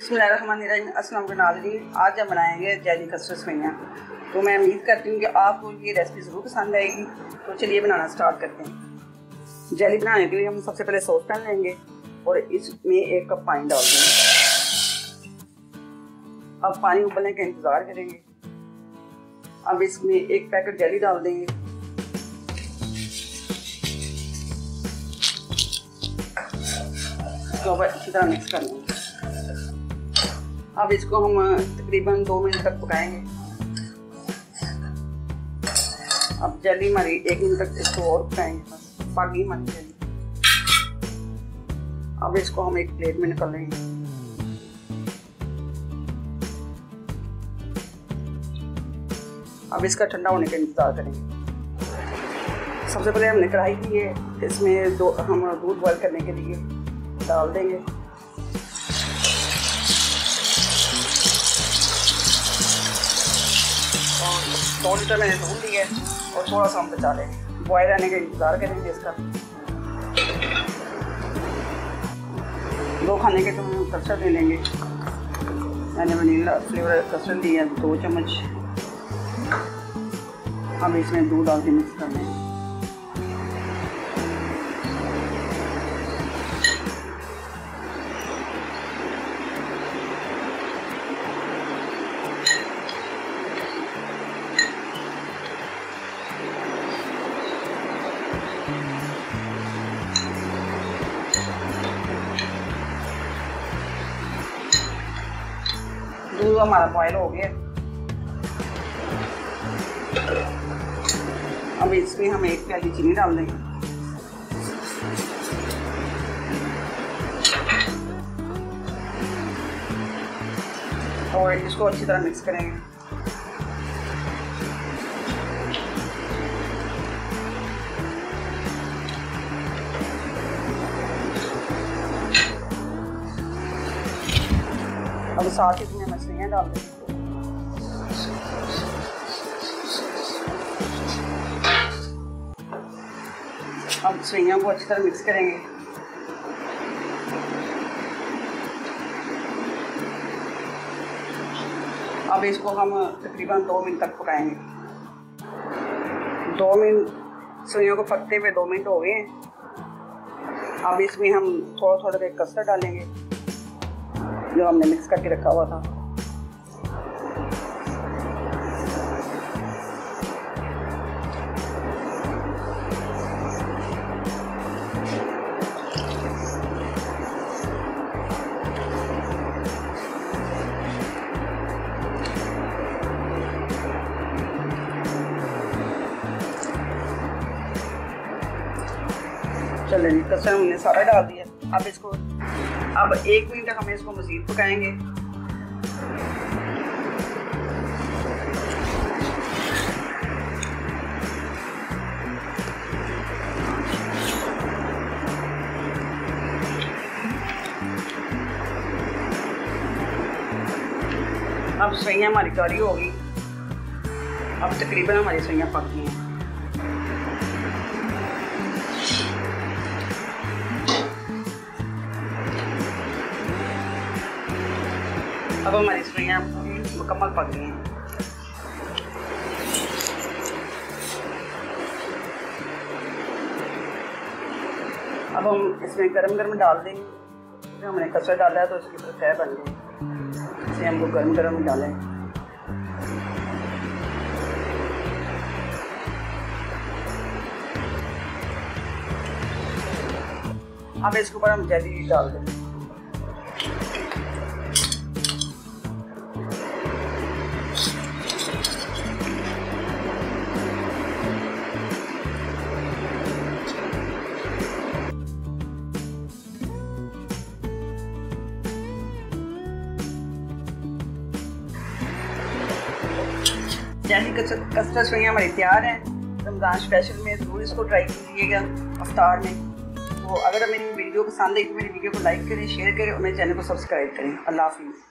बिस्मिल्लाहिर्रहमानिर्रहीम। अस्सलाम वालेकुम नाज़रीन, आज हम बनाएंगे जेली कस्टर्ड सेवइयाँ। तो मैं उम्मीद करती हूँ कि आपको ये रेसिपी ज़रूर पसंद आएगी। तो चलिए बनाना स्टार्ट करते हैं। जेली बनाने के लिए हम सबसे पहले सॉस पैन लेंगे और इसमें 1 कप पानी डाल देंगे। अब पानी उबलने का इंतज़ार करेंगे। अब इसमें 1 पैकेट जेली डाल देंगे। तो अब अच्छी तरह मिक्स कर लेंगे। अब इसको हम तकरीबन 2 मिनट तक पकाएंगे। अब जेली हमारी 1 मिनट तक इसको और पकाएंगे, बस पक गई हमारी जेली। अब इसको हम एक प्लेट में निकाल लेंगे। अब इसका ठंडा होने का इंतजार करेंगे। सबसे पहले हमने कढ़ाई ली है, इसमें हम दूध बॉयल करने के लिए डाल देंगे। और 2 लीटर मैंने दूध लिया है और थोड़ा सा हम बचा लेंगे। बॉयल आने का इंतज़ार करेंगे इसका। 2 खाने के तो हम कस्टर्ड ले लेंगे। मैंने वनीला फ्लेवर कस्टर्ड लिया 2 चम्मच। हम इसमें दूध डाल के मिक्स कर लेंगे। दूध हमारा बॉयल हो गया। अब इसमें हम 1 प्याली चीनी डाल देंगे। और इसको अच्छी तरह मिक्स करेंगे। अब साथ ही इसमें मछलियाँ डाल देंगे। अब सेवइयाँ को अच्छी तरह मिक्स करेंगे। अब इसको हम तकरीबन 2 मिनट तक पकाएंगे। 2 मिनट सेवइयों को पकते हुए 2 मिनट हो गए हैं। अब इसमें हम थोड़ा थोड़ा कस्टर्ड डालेंगे जो हमने मिक्स करके रखा हुआ था। चलिए कस्टर्ड हमने सारा डाल दिया। अब 1 मिनट तक हमें इसको मज़ीद पकाएंगे। अब सेवइयाँ हमारी गाढ़ी होगी। अब तकरीबन हमारी सेवइयाँ पक गई हैं। अब हमारी सेवइयाँ मुकम्मल पक गई हैं। अब हम इसमें गरम गरम डाल देंगे। जो हमने कस्टर्ड डाला है तो इसकी तरह तय बन गई। इसे हमको गरम गरम डालें। अब इसके ऊपर हम जेली डाल देंगे। जेली कस्टर्ड सेवइयाँ हमारी तैयार हैं। रमज़ान स्पेशल में ज़रूर इसको ट्राई कीजिएगा अफ्तार में। तो अगर मेरी वीडियो पसंद आई तो मेरी वीडियो को लाइक करें, शेयर करें और मेरे चैनल को सब्सक्राइब करें। अल्लाह हाफ़िज़।